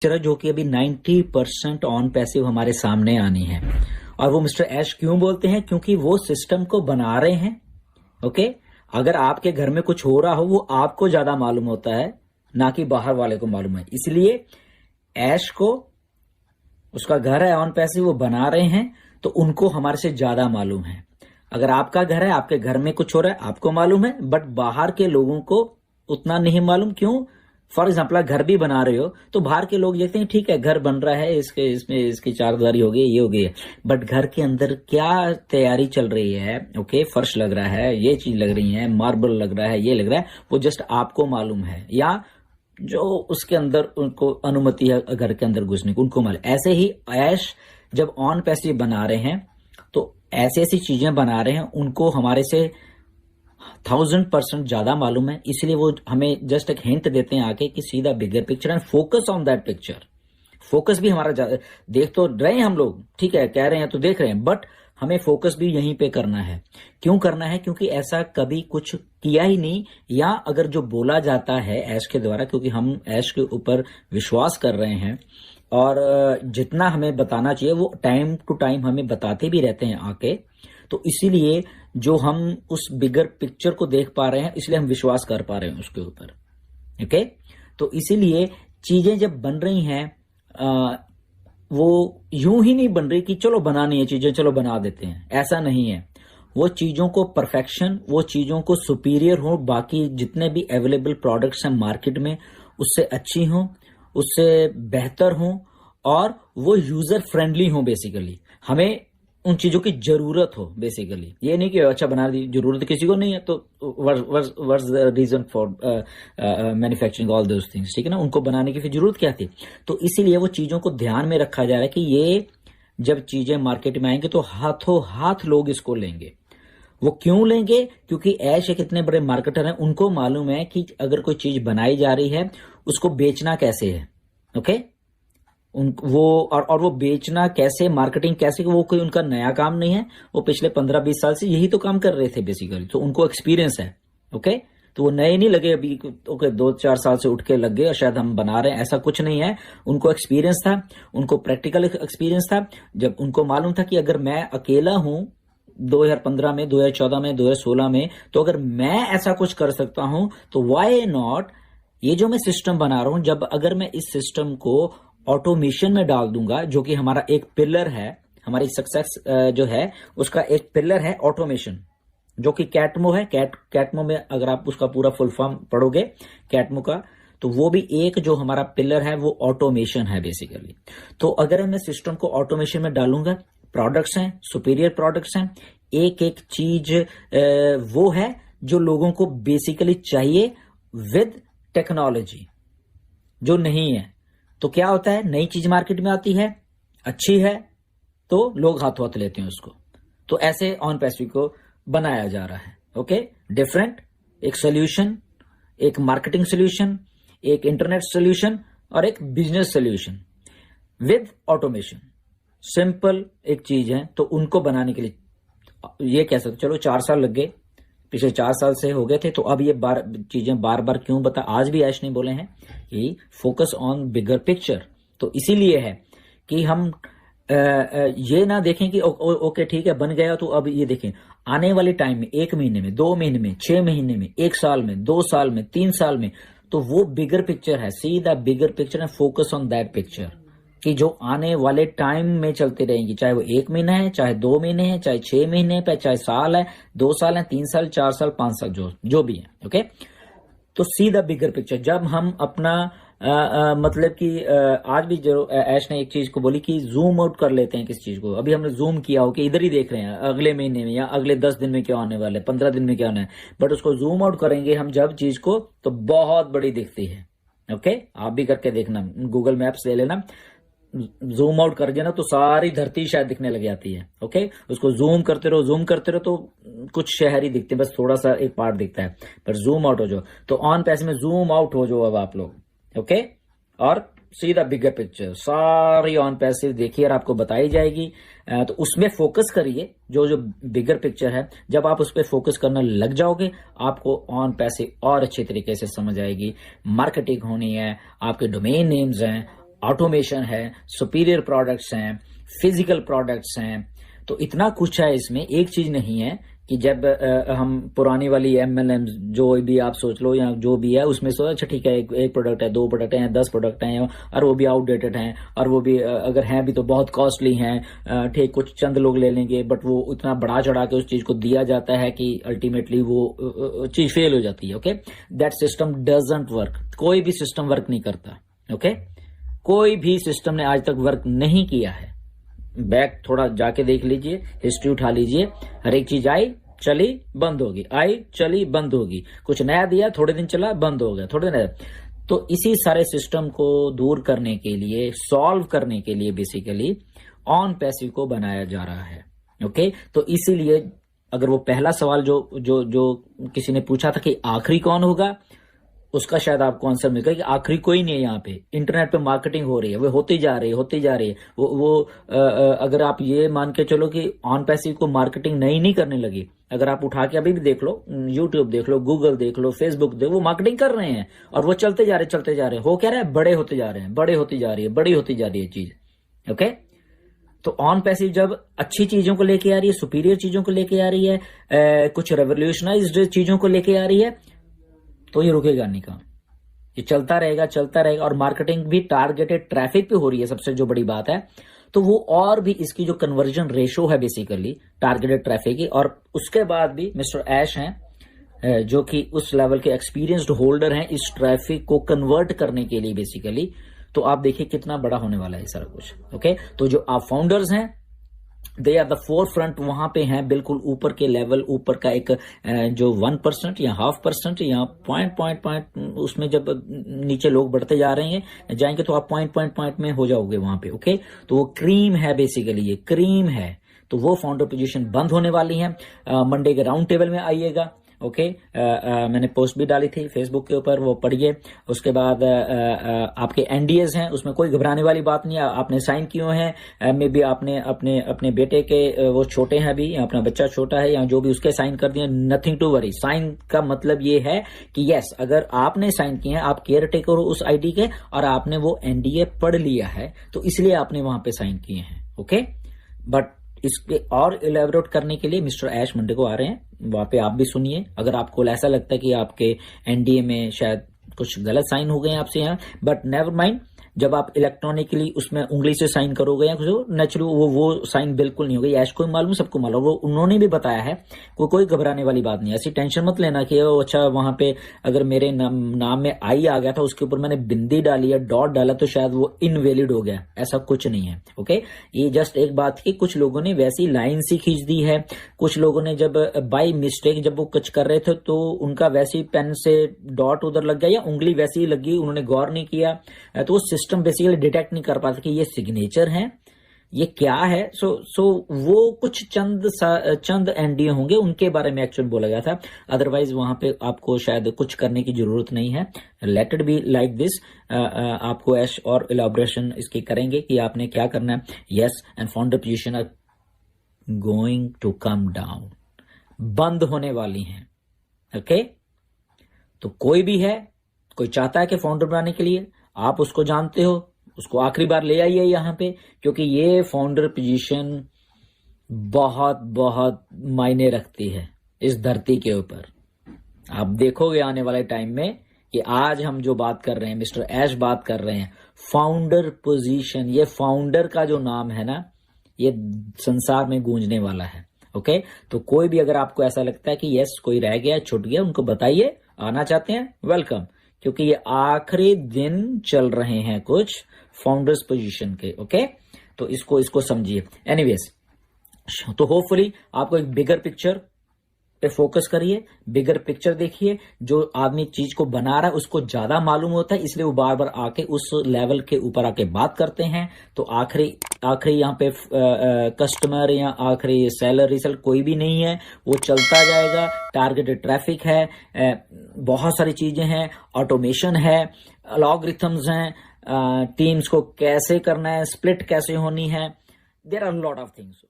Picture जो कि अभी 90% ऑन पैसिव हमारे सामने आनी है। और वो मिस्टर ऐश क्यों बोलते हैं? क्योंकि वो सिस्टम को बना रहे हैं। ओके, अगर आपके घर में कुछ हो रहा हो वो आपको ज्यादा मालूम होता है, ना कि बाहर वाले को मालूम है। इसलिए ऐश को, उसका घर है ऑन पैसिव, वो बना रहे हैं, तो उनको हमारे से ज्यादा मालूम है। अगर आपका घर है, आपके घर में कुछ हो रहा है, आपको मालूम है, बट बाहर के लोगों को उतना नहीं मालूम। क्यों? फॉर एग्जाम्पल, घर भी बना रहे हो तो बाहर के लोग देखते हैं ठीक है घर बन रहा है, इसमें इसकी चारदीवारी हो गई, ये हो गई है, बट घर के अंदर क्या तैयारी चल रही है, ओके, फर्श लग रहा है, ये चीज लग रही है, मार्बल लग रहा है, ये लग रहा है, वो जस्ट आपको मालूम है, या जो उसके अंदर उनको अनुमति है घर के अंदर घुसने को, उनको मालूम। ऐसे ही ऐश जब ऑन पैसिव बना रहे हैं तो ऐसी ऐसी चीजें बना रहे हैं, उनको हमारे से 1000% ज्यादा मालूम है। इसलिए वो हमें जस्ट एक हिंट देते हैं आके कि सीधा bigger picture and focus on that picture. Focus भी हमारा देख तो रहे हैं हम लोग, ठीक है, कह रहे हैं तो देख रहे हैं, बट हमें फोकस भी यहीं पे करना है। क्यों करना है? क्योंकि ऐसा कभी कुछ किया ही नहीं, या अगर जो बोला जाता है ऐश के द्वारा, क्योंकि हम ऐश के ऊपर विश्वास कर रहे हैं और जितना हमें बताना चाहिए वो टाइम टू टाइम हमें बताते भी रहते हैं आके, तो इसीलिए जो हम उस बिगर पिक्चर को देख पा रहे हैं, इसलिए हम विश्वास कर पा रहे हैं उसके ऊपर। ओके, तो इसीलिए चीजें जब बन रही हैं वो यूं ही नहीं बन रही कि चलो बनानी है चीजें, चलो बना देते हैं, ऐसा नहीं है। वो चीजों को परफेक्शन, वो चीजों को सुपीरियर हो, बाकी जितने भी अवेलेबल प्रोडक्ट्स हैं मार्केट में उससे अच्छी हो, उससे बेहतर हो, और वो यूजर फ्रेंडली हो। बेसिकली हमें उन चीजों की जरूरत हो। बेसिकली ये नहीं कि अच्छा बना दी, जरूरत किसी को नहीं है तो what's the reason for manufacturing all those things, ठीक है ना, उनको बनाने की फिर जरूरत क्या थी। तो इसीलिए वो चीजों को ध्यान में रखा जा रहा है कि ये जब चीजें मार्केट में आएंगे तो हाथों हाथ लोग इसको लेंगे। वो क्यों लेंगे? क्योंकि ऐश एक इतने बड़े मार्केटर हैं, उनको मालूम है कि अगर कोई चीज बनाई जा रही है उसको बेचना कैसे है। ओके, वो बेचना कैसे, मार्केटिंग कैसे, वो कोई उनका नया काम नहीं है। वो पिछले 15-20 साल से यही तो काम कर रहे थे बेसिकली, तो उनको एक्सपीरियंस है। ओके, तो वो नए नहीं लगे अभी, ओके 2-4 साल से उठ के लग गए और शायद हम बना रहे हैं, ऐसा कुछ नहीं है। उनको एक्सपीरियंस था, उनको प्रैक्टिकल एक्सपीरियंस था। जब उनको मालूम था कि अगर मैं अकेला हूं 2015 में, 2014 में, 2016 में, तो अगर मैं ऐसा कुछ कर सकता हूं तो वाई नॉट ये जो मैं सिस्टम बना रहा हूं, जब अगर मैं इस सिस्टम को ऑटोमेशन में डाल दूंगा, जो कि हमारा एक पिलर है, हमारी सक्सेस जो है उसका एक पिलर है ऑटोमेशन, जो कि कैटमो है। कैटमो में अगर आप उसका पूरा फुल फॉर्म पढ़ोगे कैटमो का, तो वो भी एक जो हमारा पिलर है वो ऑटोमेशन है बेसिकली। तो अगर मैं सिस्टम को ऑटोमेशन में डालूंगा, प्रोडक्ट्स हैं, सुपीरियर प्रोडक्ट्स हैं, एक एक चीज वो है जो लोगों को बेसिकली चाहिए विद टेक्नोलॉजी, जो नहीं है। तो क्या होता है, नई चीज मार्केट में आती है, अच्छी है, तो लोग हाथों हाथ लेते हैं उसको। तो ऐसे ऑन पैसिव को बनाया जा रहा है। ओके, डिफरेंट, एक सोल्यूशन, एक मार्केटिंग सोल्यूशन, एक इंटरनेट सोल्यूशन और एक business solution with automation. Simple एक चीज है, तो उनको बनाने के लिए ये कह सकते, चलो 4 साल लग गए, पिछले 4 साल से हो गए थे, तो अब ये चीजें बार बार क्यों बता, आज भी ऐश नहीं बोले हैं कि फोकस ऑन बिगर पिक्चर। तो इसीलिए है कि हम ये ना देखें कि ओके ठीक है बन गया, तो अब ये देखें आने वाले टाइम में, 1 महीने में, 2 महीने में, 6 महीने में, 1 साल में, 2 साल में, 3 साल में, तो वो बिगर पिक्चर है। See the bigger picture and focus on that picture, कि जो आने वाले टाइम में चलती रहेंगी, चाहे वो 1 महीना है, चाहे 2 महीने है, चाहे 6 महीने है, चाहे साल है, 2 साल है, 3 साल, 4 साल, 5 साल, जो भी है। ओके, तो सी द बिगर पिक्चर। जब हम अपना मतलब कि आज भी जो ऐश ने एक चीज को बोली कि जूम आउट कर लेते हैं किस चीज को, अभी हमने जूम किया हो कि इधर ही देख रहे हैं अगले महीने में या अगले 10 दिन में क्या होने वाला है, 15 दिन में क्या होना है, बट उसको जूम आउट करेंगे हम जब चीज को, तो बहुत बड़ी दिखती है। ओके, आप भी करके देखना, गूगल मैप्स ले लेना, जूम आउट कर देना तो सारी धरती शायद दिखने लग जाती है। ओके, उसको जूम करते रहो तो कुछ शहर ही दिखते हैं, बस थोड़ा सा एक पार्ट दिखता है, पर जूम आउट हो जाओ, तो ऑन पैसिव में जूम आउट हो जाओ अब आप लोग। ओके, और सीधा बिगर पिक्चर सारी ऑन पैसिव देखिए और आपको बताई जाएगी, तो उसमें फोकस करिए। जो बिगर पिक्चर है, जब आप उस पर फोकस करना लग जाओगे, आपको ऑन पैसिव और अच्छे तरीके से समझ आएगी। मार्केटिंग होनी है, आपके डोमेन नेम्स हैं, ऑटोमेशन है, सुपीरियर प्रोडक्ट्स हैं, फिजिकल प्रोडक्ट्स हैं। तो इतना कुछ है इसमें, एक चीज नहीं है कि जब हम पुरानी वाली MLM जो भी आप सोच लो या जो भी है उसमें सोच अच्छा ठीक है एक प्रोडक्ट है, 2 प्रोडक्ट हैं, 10 प्रोडक्ट हैं और वो भी आउटडेटेड हैं और वो भी अगर हैं भी तो बहुत कॉस्टली हैं, ठीक कुछ चंद लोग ले लेंगे, बट वो इतना बढ़ा चढ़ा के उस चीज को दिया जाता है कि अल्टीमेटली वो चीज फेल हो जाती है। Okay, that system doesn't work. कोई भी सिस्टम वर्क नहीं करता। ओके, कोई भी सिस्टम ने आज तक वर्क नहीं किया है। बैक थोड़ा जाके देख लीजिए, हिस्ट्री उठा लीजिए, हर एक चीज आई चली बंद होगी, आई चली बंद होगी, कुछ नया दिया थोड़े दिन चला बंद हो गया, थोड़े दिन। तो इसी सारे सिस्टम को दूर करने के लिए, सॉल्व करने के लिए बेसिकली ऑन पैसिव को बनाया जा रहा है। ओके, तो इसीलिए अगर वो पहला सवाल जो जो जो किसी ने पूछा था कि आखिरी कौन होगा, उसका शायद आपको आंसर मिल गया कि आखिरी कोई नहीं है। यहाँ पे इंटरनेट पे मार्केटिंग हो रही है, वो होती जा रही है। वो अगर आप ये मान के चलो कि ऑन पैसिव को मार्केटिंग नहीं करने लगी, अगर आप उठा के अभी भी देख लो, यूट्यूब देख लो, गूगल देख लो, फेसबुक देख लो, वो मार्केटिंग कर रहे हैं और वो चलते जा रहे हो क्या रहा है, बड़े होते जा रहे हैं, बड़ी होती जा रही है चीज। ओके, तो ऑन पैसिव जब अच्छी चीजों को लेके आ रही है, सुपीरियर चीजों को लेके आ रही है, कुछ रेवोल्यूशनाइज्ड चीजों को लेके आ रही है, तो ये रुकेगा नहीं काम, ये चलता रहेगा। और मार्केटिंग भी टारगेटेड ट्रैफिक पे हो रही है, सबसे जो बड़ी बात है। तो वो और भी इसकी जो कन्वर्जन रेशो है बेसिकली टारगेटेड ट्रैफिक की, और उसके बाद भी मिस्टर ऐश हैं जो कि उस लेवल के एक्सपीरियंस्ड होल्डर हैं इस ट्रैफिक को कन्वर्ट करने के लिए बेसिकली। तो आप देखिए कितना बड़ा होने वाला है सारा कुछ। ओके, तो जो आप फाउंडर्स हैं, they are the forefront, वहां पे हैं बिल्कुल ऊपर के लेवल, ऊपर का एक जो 1% या 0.5% या पॉइंट उसमें जब नीचे लोग बढ़ते जा रहे हैं जाएंगे तो आप पॉइंट में हो जाओगे वहां पे। ओके, तो वो क्रीम है बेसिकली, ये क्रीम है। तो वो फाउंडर पोजीशन बंद होने वाली है। मंडे के राउंड टेबल में आइएगा। ओके, मैंने पोस्ट भी डाली थी फेसबुक के ऊपर, वो पढ़िए। उसके बाद आपके एनडीएस हैं, उसमें कोई घबराने वाली बात नहीं है। आपने साइन किए हैं, मे बी आपने अपने अपने बेटे के, वो छोटे हैं अभी, अपना बच्चा छोटा है या जो भी, उसके साइन कर दिए, नथिंग टू वरी। साइन का मतलब ये है कि यस, अगर आपने साइन किए हैं, आप केयर टेकर हो उस आईडी के और आपने वो एनडीए पढ़ लिया है, तो इसलिए आपने वहां पे साइन किए हैं। ओके, बट इसके और इलेबोरेट करने के लिए मिस्टर ऐश मंडे को आ रहे हैं, वहां पे आप भी सुनिए। अगर आपको ऐसा लगता है कि आपके एनडीए में शायद कुछ गलत साइन हो गए आपसे यहाँ, बट नेवर माइंड, जब आप इलेक्ट्रॉनिकली उसमें उंगली से साइन करोगे या कुछ नेचुरल, वो साइन बिल्कुल नहीं होगी। ऐश को मालूम, सबको मालूम, वो उन्होंने भी बताया है, कोई घबराने वाली बात नहीं। ऐसी टेंशन मत लेना कि अच्छा वहां पे अगर मेरे नाम में आई आ गया था, उसके ऊपर मैंने बिंदी डाली या डॉट डाला तो शायद वो इनवैलिड हो गया, ऐसा कुछ नहीं है। ओके, ये जस्ट एक बात की, कुछ लोगों ने वैसी लाइन सी खींच दी है, कुछ लोगों ने जब बाई मिस्टेक जब वो कुछ कर रहे थे तो उनका वैसे ही पेन से डॉट उधर लग गया या उंगली वैसी ही लगी, उन्होंने गौर नहीं किया, तो वो सिस्टम बेसिकली डिटेक्ट नहीं कर पाता कि ये सिग्नेचर है, ये क्या है। सो वो कुछ चंद एनडीए होंगे, उनके बारे में एक्चुअल बोला गया था। अदरवाइज वहां पे आपको शायद कुछ करने की जरूरत नहीं है। Let it be like this. आपको ऐश और इलाबोरेशन इसकी करेंगे कि आपने क्या करना है। Yes, and founder position are going to come down, बंद होने वाली हैं। ओके, तो कोई भी है, कोई चाहता है कि फाउंडर बनाने के लिए, आप उसको जानते हो, उसको आखिरी बार ले आइए यहाँ पे, क्योंकि ये फाउंडर पोजीशन बहुत बहुत मायने रखती है इस धरती के ऊपर। आप देखोगे आने वाले टाइम में कि आज हम जो बात कर रहे हैं, मिस्टर ऐश बात कर रहे हैं, फाउंडर पोजीशन, ये फाउंडर का जो नाम है ना, ये संसार में गूंजने वाला है। ओके, तो कोई भी अगर आपको ऐसा लगता है कि यस कोई रह गया, छूट गया, उनको बताइए। आना चाहते हैं, वेलकम, क्योंकि ये आखिरी दिन चल रहे हैं कुछ फाउंडर्स पोजीशन के। ओके, तो इसको समझिए। एनीवेज, तो होपफुली आपको एक बिगर पिक्चर पे फोकस करिए, बिगर पिक्चर देखिए। जो आदमी चीज को बना रहा है उसको ज्यादा मालूम होता है, इसलिए वो बार बार आके उस लेवल के ऊपर आके बात करते हैं। तो आखिरी यहाँ पे कस्टमर या आखिरी सेलर रिसेल कोई भी नहीं है, वो चलता जाएगा। टारगेटेड ट्रैफिक है, बहुत सारी चीजें हैं, ऑटोमेशन है, अलॉगरिथम्स हैं, टीम्स को कैसे करना है, स्प्लिट कैसे होनी है, there are lot of things.